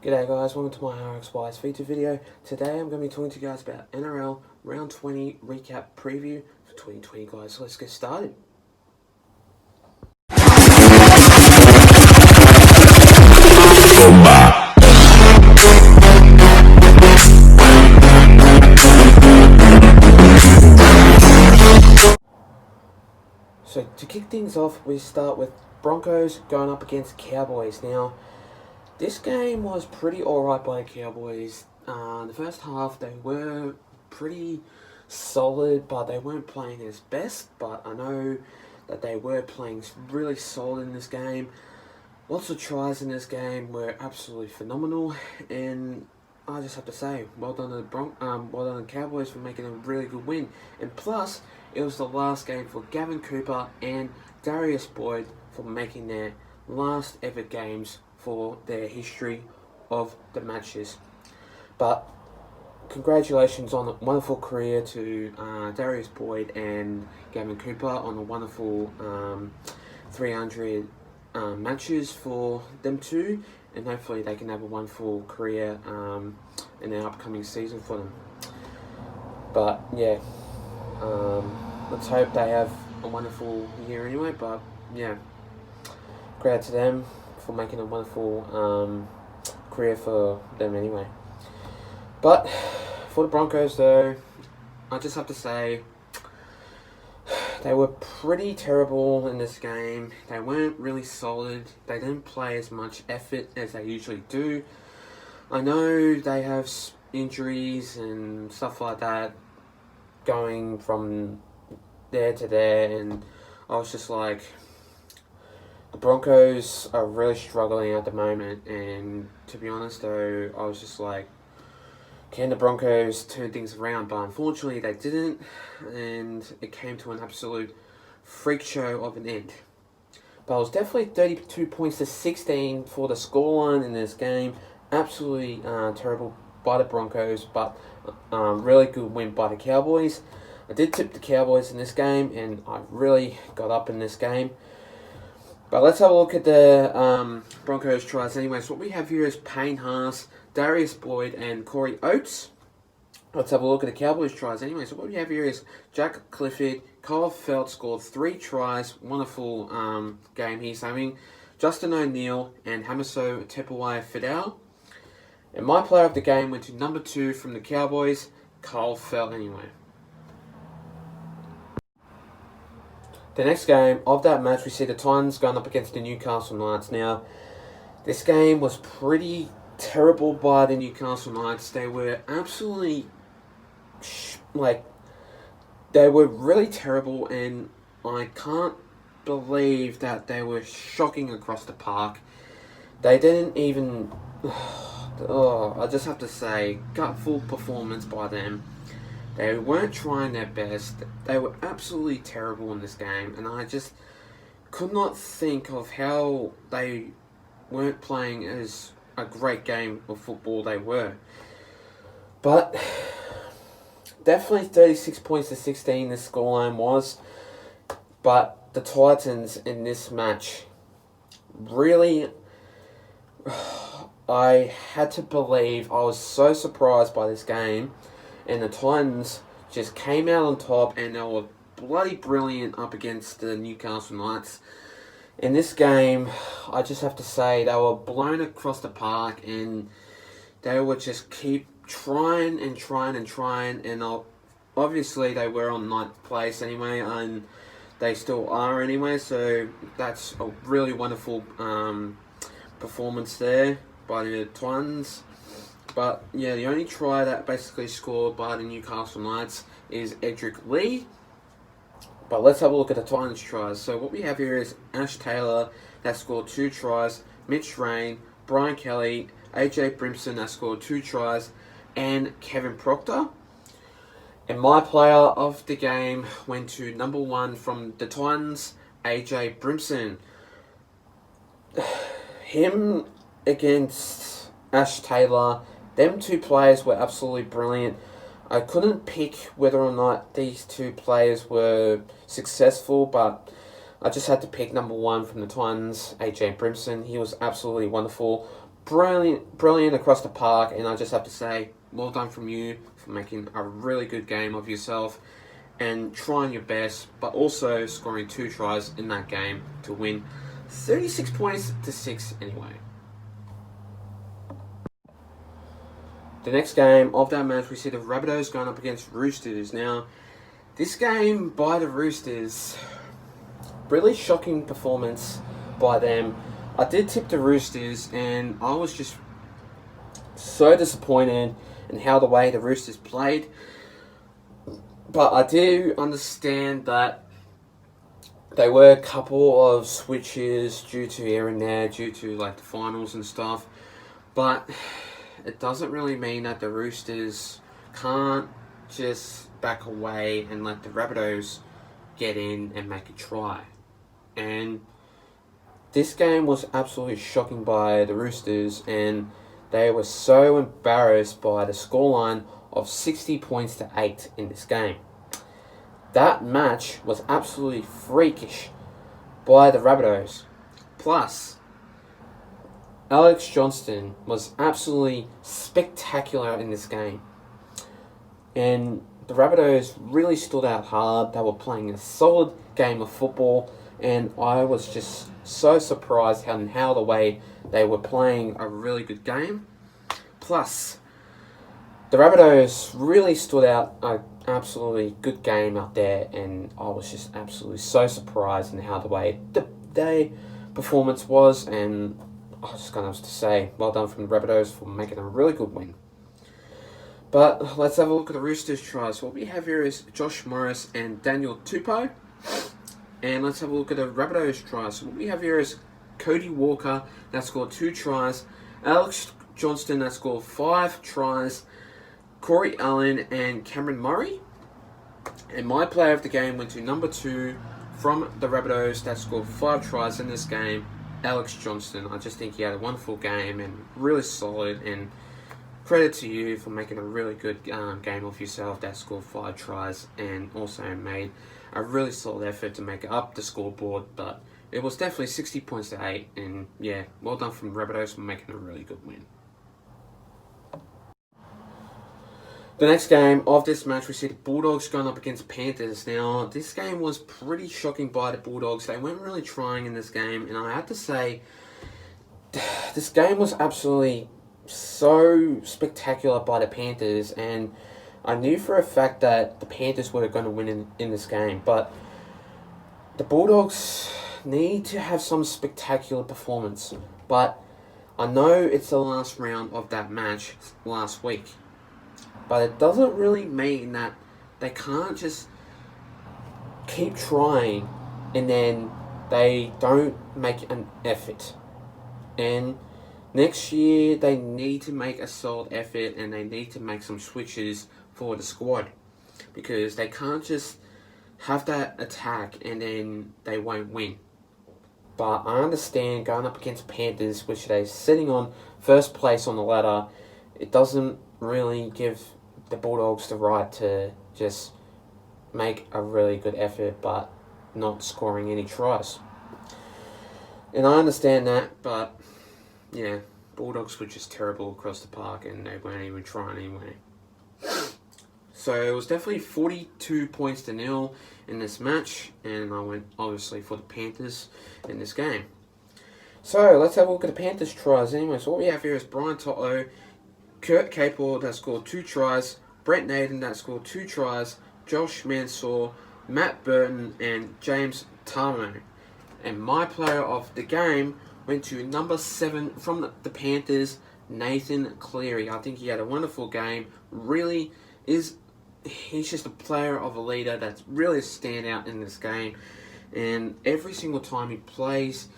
G'day guys, welcome to my RxY's feature video. Today I'm going to be talking to you guys about NRL Round 20 recap preview for 2020 guys, so let's get started. So to kick things off, we start with Broncos going up against Cowboys. Now, this game was pretty alright by the Cowboys. The first half they were pretty solid, but they weren't playing as best. But I know that they were playing really solid in this game. Lots of tries in this game were absolutely phenomenal, and I just have to say, well done to the Cowboys for making a really good win. And plus, it was the last game for Gavin Cooper and Darius Boyd for making their last ever games for their history of the matches. But congratulations on a wonderful career to Darius Boyd and Gavin Cooper on a wonderful 300 matches for them two, and hopefully they can have a wonderful career in their upcoming season for them. But yeah, let's hope they have a wonderful year anyway. But yeah, credit to them for making a wonderful career for them anyway. But for the Broncos though, I just have to say, they were pretty terrible in this game. They weren't really solid. They didn't play as much effort as they usually do. I know they have injuries and stuff like that going from there to there, and I was just like, the Broncos are really struggling at the moment, and to be honest though, I was just like, can the Broncos turn things around? But unfortunately they didn't, and it came to an absolute freak show of an end. But it was definitely 32 points to 16 for the scoreline in this game. Absolutely terrible by the Broncos, but really good win by the Cowboys. I did tip the Cowboys in this game, and I really got up in this game. But let's have a look at the Broncos tries anyway. So what we have here is Payne Haas, Darius Boyd, and Corey Oates. Let's have a look at the Cowboys tries anyway. So what we have here is Jack Clifford, Kyle Felt scored 3 tries. Wonderful game he's having. Justin O'Neill and Hamiso Tepawai Fidel. And my player of the game went to number 2 from the Cowboys, Kyle Felt anyway. The next game of that match, we see the Titans going up against the Newcastle Knights. Now, this game was pretty terrible by the Newcastle Knights. They were absolutely, they were really terrible, and I can't believe that they were shocking across the park. They didn't even, I just have to say, gutful performance by them. They weren't trying their best. They were absolutely terrible in this game, and I just could not think of how they weren't playing as a great game of football they were. But definitely 36 points to 16 this scoreline was. But the Titans in this match, really, I had to believe. I was so surprised by this game. And the Titans just came out on top, and they were bloody brilliant up against the Newcastle Knights. In this game, I just have to say, they were blown across the park, and they would just keep trying, and obviously they were on 9th place anyway, and they still are anyway, so that's a really wonderful performance there by the Titans. But yeah, the only try that basically scored by the Newcastle Knights is Edric Lee. But let's have a look at the Titans tries. So what we have here is Ash Taylor that scored 2 tries, Mitch Rain, Brian Kelly, AJ Brimson that scored 2 tries, and Kevin Proctor. And my player of the game went to number 1 from the Titans, AJ Brimson. Him against Ash Taylor, them 2 players were absolutely brilliant. I couldn't pick whether or not these 2 players were successful, but I just had to pick number one from the Twins, AJ Brimson. He was absolutely wonderful. Brilliant across the park, and I just have to say, well done from you for making a really good game of yourself and trying your best, but also scoring 2 tries in that game to win 36 points to 6 anyway. The next game of that match, we see the Rabbitohs going up against Roosters. Now, this game by the Roosters, really shocking performance by them. I did tip the Roosters, and I was just so disappointed in how the way the Roosters played. But I do understand that there were a couple of switches due to here and there, due to like the finals and stuff. But it doesn't really mean that the Roosters can't just back away and let the Rabbitohs get in and make a try. And this game was absolutely shocking by the Roosters, and they were so embarrassed by the scoreline of 60 points to 8 in this game. That match was absolutely freakish by the Rabbitohs. Plus, Alex Johnston was absolutely spectacular in this game. And the Rabbitohs really stood out hard. They were playing a solid game of football, and I was just so surprised how the way they were playing a really good game. Plus, the Rabbitohs really stood out an absolutely good game out there, and I was just absolutely so surprised in how the way their performance was, and I was just going to have to say, well done from the Rabbitohs for making a really good win. But let's have a look at the Roosters tries. What we have here is Josh Morris and Daniel Tupou. And let's have a look at the Rabbitohs tries. So what we have here is Cody Walker, that scored 2 tries. Alex Johnston, that scored 5 tries. Corey Allen and Cameron Murray. And my player of the game went to number 2 from the Rabbitohs, that scored 5 tries in this game, Alex Johnston. I just think he had a wonderful game and really solid, and credit to you for making a really good game of yourself that scored 5 tries and also made a really solid effort to make it up the scoreboard. But it was definitely 60 points to 8, and yeah, well done from Rabbitohs for making a really good win. The next game of this match, we see the Bulldogs going up against Panthers. Now, this game was pretty shocking by the Bulldogs. They weren't really trying in this game, and I have to say, this game was absolutely so spectacular by the Panthers, and I knew for a fact that the Panthers were going to win in this game, but the Bulldogs need to have some spectacular performance. But I know it's the last round of that match last week, but it doesn't really mean that they can't just keep trying and then they don't make an effort. And next year, they need to make a solid effort, and they need to make some switches for the squad, because they can't just have that attack and then they won't win. But I understand going up against Panthers, which they're sitting on first place on the ladder, it doesn't really give the Bulldogs the right to just make a really good effort but not scoring any tries. And I understand that, but yeah, Bulldogs were just terrible across the park and they weren't even trying anyway. So it was definitely 42 points to 0 in this match, and I went obviously for the Panthers in this game. So let's have a look at the Panthers tries anyway. So what we have here is Brian Toto, Kurt Capel that scored 2 tries, Brent Naden that scored 2 tries, Josh Mansour, Matt Burton, and James Tarmo. And my player of the game went to number 7 from the Panthers, Nathan Cleary. I think he had a wonderful game. He's just a player of a leader that's really a standout in this game. And every single time he plays,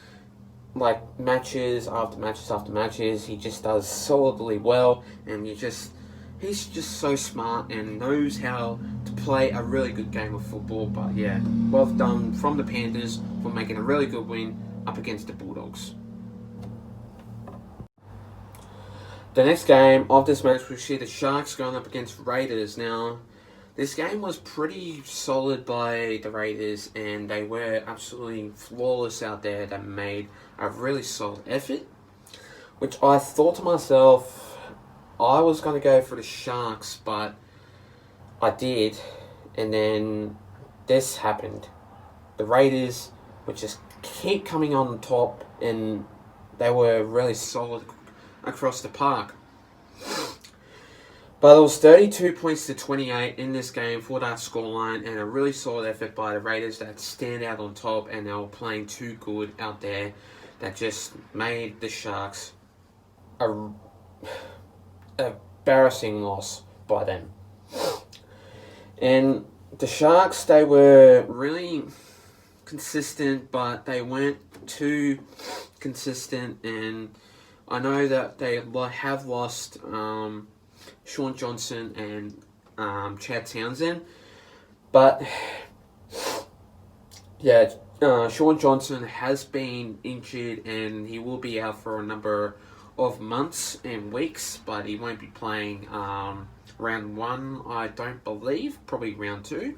like matches after matches after matches, he just does solidly well. And he's just so smart and knows how to play a really good game of football. But yeah, well done from the Panthers for making a really good win up against the Bulldogs. The next game of this match, we see the Sharks going up against Raiders. Now, This game was pretty solid by the Raiders, and they were absolutely flawless out there. They made a really solid effort, which I thought to myself, I was going to go for the Sharks, but I did, and then this happened. The Raiders would just keep coming on the top, and they were really solid across the park. But it was 32 points to 28 in this game for that scoreline, and a really solid effort by the Raiders that stand out on top, and they were playing too good out there that just made the Sharks a embarrassing loss by them. And the Sharks, they were really consistent, but they weren't too consistent, and I know that they have lost Sean Johnson and Chad Townsend, but yeah, Sean Johnson has been injured and he will be out for a number of months and weeks, but he won't be playing round 1, I don't believe, probably round 2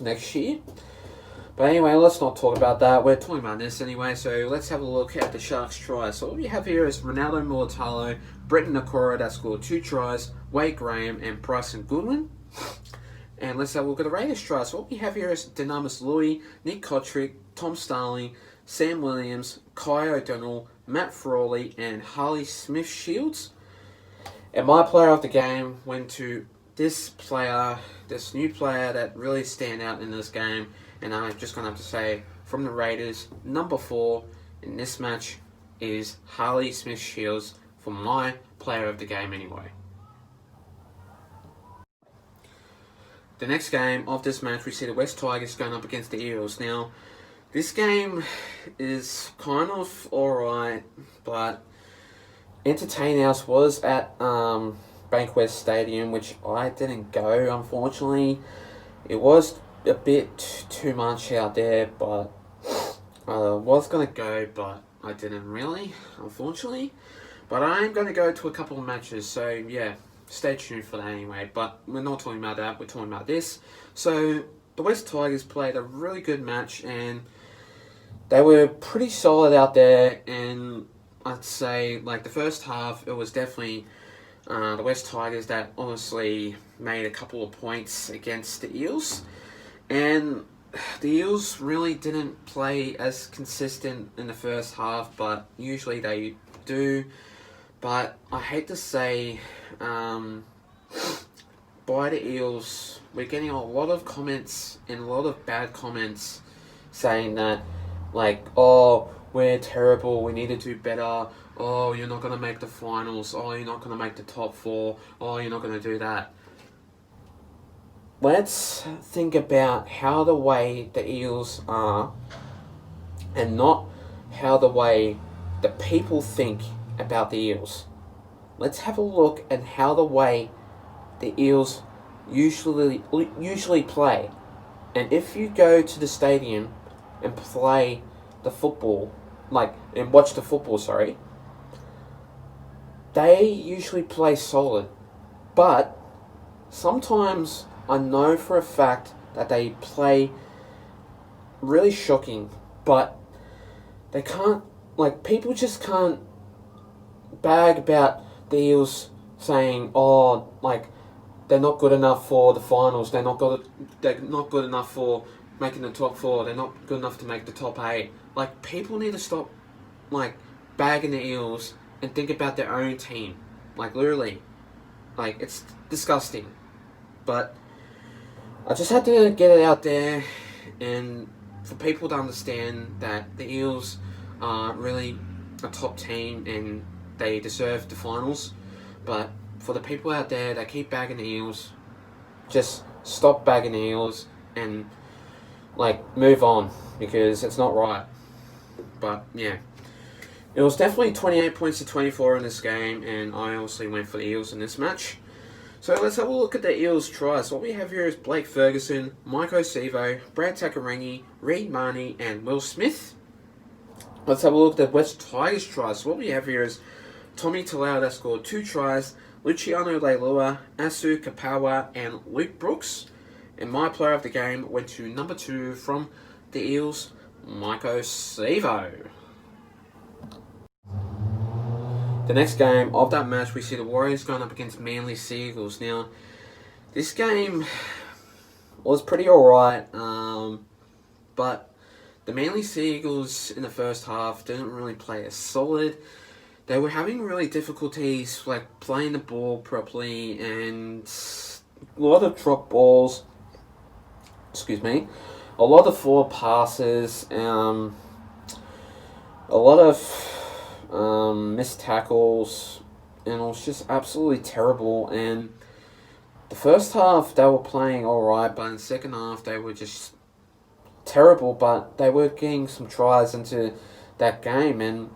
next year. But anyway, let's not talk about that. We're talking about this anyway, so let's have a look at the Sharks' tries. So what we have here is Ronaldo Mulatalo, Brenton Nakora that scored 2 tries, Wade Graham, and Bryson Goodwin. And let's have a look at the Raiders' tries. So what we have here is Dynamis Louis, Nick Kotrick, Tom Starling, Sam Williams, Kai O'Donnell, Matt Frawley, and Harley Smith-Shields. And my player of the game went to this new player that really stand out in this game. And I'm just going to have to say, from the Raiders, number 4 in this match is Harley Smith-Shields for my player of the game anyway. The next game of this match, we see the West Tigers going up against the Eels. Now, this game is kind of alright, but entertaining us was at Bankwest Stadium, which I didn't go, unfortunately. It was a bit too much out there, but I was going to go, but I didn't really, unfortunately. But I am going to go to a couple of matches, so yeah, stay tuned for that anyway. But we're not talking about that, we're talking about this. So the West Tigers played a really good match, and they were pretty solid out there, and I'd say like the first half, it was definitely the West Tigers that honestly made a couple of points against the Eels. And the Eels really didn't play as consistent in the first half, but usually they do. But I hate to say, by the Eels, we're getting a lot of comments and a lot of bad comments saying that, like, oh, we're terrible, we need to do better, oh, you're not going to make the finals, oh, you're not going to make the top 4, oh, you're not going to do that. Let's think about how the way the Eels are, and not how the way the people think about the Eels. Let's have a look at how the way the Eels usually play. And if you go to the stadium and play the football, and watch the football, they usually play solid. But sometimes I know for a fact that they play really shocking, but they can't, people just can't bag about the Eels saying, oh, they're not good enough for the finals, they're not good enough for making the top 4, they're not good enough to make the top 8. People need to stop, bagging the Eels and think about their own team. Literally. It's disgusting. But I just had to get it out there, and for people to understand that the Eels are really a top team and they deserve the finals. But for the people out there that keep bagging the Eels, just stop bagging the Eels and move on, because it's not right. But yeah, it was definitely 28 points to 24 in this game, and I obviously went for the Eels in this match. So let's have a look at the Eels' tries. What we have here is Blake Ferguson, Mike Osevo, Brad Takarangi, Reed Marnie, and Will Smith. Let's have a look at the West Tigers' tries. What we have here is Tommy Talau that scored 2 tries, Luciano Leilua, Asu Kapawa, and Luke Brooks. And my player of the game went to number 2 from the Eels, Maiko Sivo. The next game of that match, we see the Warriors going up against Manly Seagulls. Now, this game was pretty alright, but the Manly Seagulls in the first half didn't really play as solid. They were having really difficulties like playing the ball properly and a lot of drop balls. A lot of forward passes. A lot of missed tackles, and it was just absolutely terrible. And the first half they were playing alright, but in the second half they were just terrible. But they were getting some tries into that game, and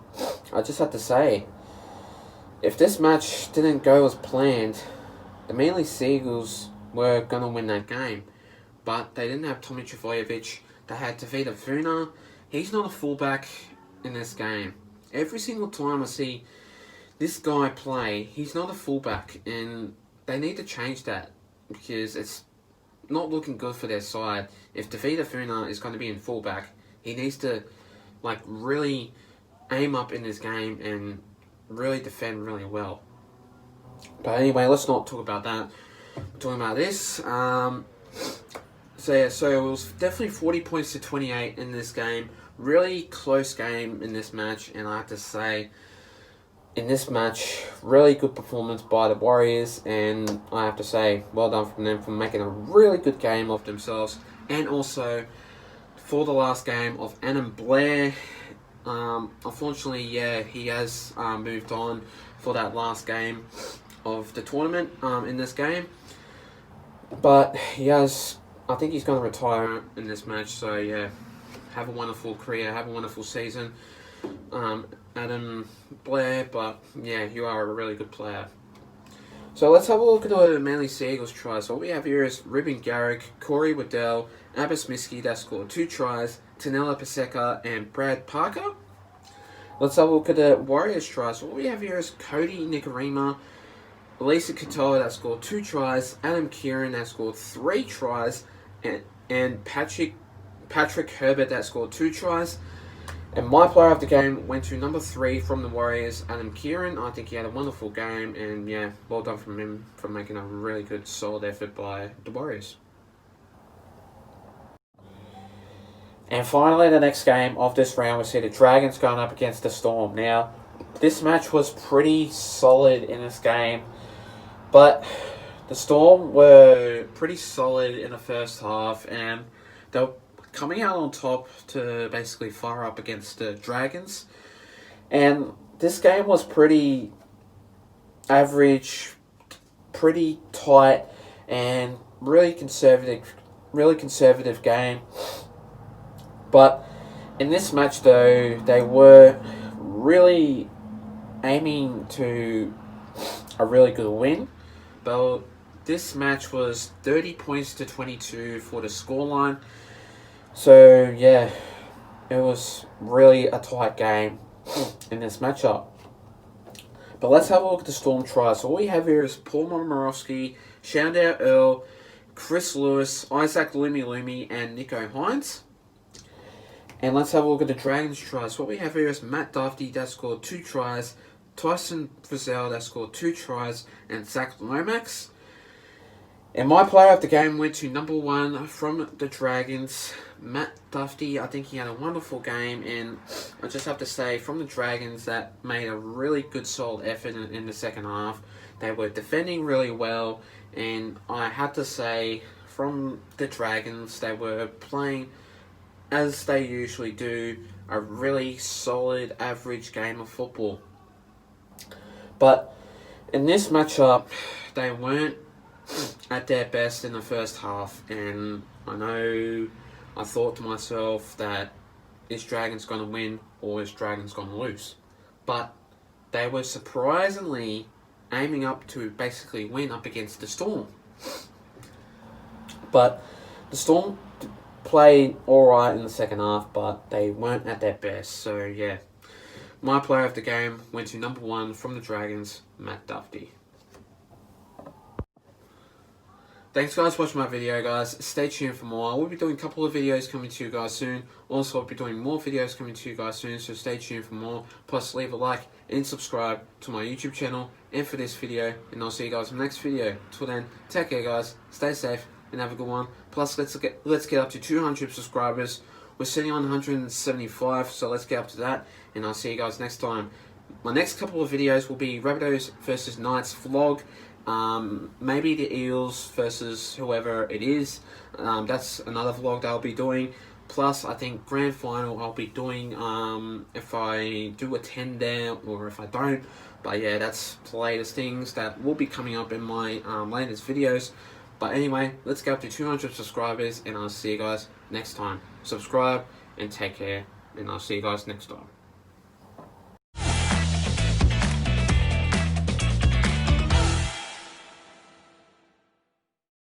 I just have to say, if this match didn't go as planned, the Manly Seagulls were going to win that game. But they didn't have Tommy Travojevic. They had Tavita Funa. He's not a fullback in this game. Every single time I see this guy play, he's not a fullback, and they need to change that because it's not looking good for their side. If Tavita Funa is going to be in fullback, he needs to really aim up in this game and really defend really well. But anyway, let's not talk about that. We're talking about this. So it was definitely 40 points to 28 in this game. Really close game in this match, and I have to say, in this match, really good performance by the Warriors, and I have to say, well done from them for making a really good game of themselves. And also, for the last game of Adam Blair, unfortunately, he has moved on for that last game of the tournament in this game. But I think he's going to retire in this match, so yeah, have a wonderful career, have a wonderful season, Adam Blair, but yeah, you are a really good player. So let's have a look at the Manly Seagulls tries. So what we have here is Ruben Garrick, Corey Waddell, Abbas Miski that scored 2 tries, Tanella Paseka, and Brad Parker. Let's have a look at the Warriors tries. So what we have here is Cody Nikarima, Elisa Katoa that scored 2 tries, Adam Kieran that scored 3 tries, and Patrick Herbert that scored 2 tries. And my player of the game went to number 3 from the Warriors, Adam Kieran. I think he had a wonderful game, and yeah, well done from him for making a really good, solid effort by the Warriors. And finally, the next game of this round, we see the Dragons going up against the Storm. Now, this match was pretty solid in this game, but the Storm were pretty solid in the first half, and they were coming out on top to basically fire up against the Dragons. And this game was pretty average, pretty tight, and really conservative game. But in this match, though, they were really aiming to a really good win. But this match was 30 points to 22 for the scoreline. So, yeah, it was really a tight game in this matchup. But let's have a look at the Storm tries. So all we have here is Paul Momorowski, Shandar Earl, Chris Lewis, Isaac Lumi, and Nico Hines. And let's have a look at the Dragons tries. What we have here is Matt Duffy that scored 2 tries, Tyson Frizzell that scored 2 tries, and Zach Lomax. And my player of the game went to number 1 from the Dragons, Matt Duffy. I think he had a wonderful game, and I just have to say, from the Dragons, that made a really good, solid effort in the second half. They were defending really well, and I have to say, from the Dragons, they were playing, as they usually do, a really solid, average game of football. But in this matchup, they weren't at their best in the first half, and I thought to myself that is Dragons going to win or is Dragons going to lose? But they were surprisingly aiming up to basically win up against the Storm. But the Storm played alright in the second half, but they weren't at their best. So yeah, My player of the game went to number 1 from the Dragons, Matt Duffy. Thanks guys for watching my video, guys. Stay tuned for more. I will be doing a couple of videos coming to you guys soon. Also, I'll be doing more videos coming to you guys soon, so stay tuned for more. Plus, leave a like and subscribe to my YouTube channel and for this video. And I'll see you guys in the next video. Till then, take care guys. Stay safe and have a good one. Plus, let's get up to 200 subscribers. We're sitting on 175, so let's get up to that. And I'll see you guys next time. My next couple of videos will be Rabbitohs versus Knights vlog. Maybe the Eels versus whoever it is. That's another vlog that I'll be doing. Plus, I think grand final I'll be doing if I do attend there or if I don't. But yeah, that's the latest things that will be coming up in my latest videos. But anyway, let's get up to 200 subscribers and I'll see you guys next time. Subscribe and take care, and I'll see you guys next time.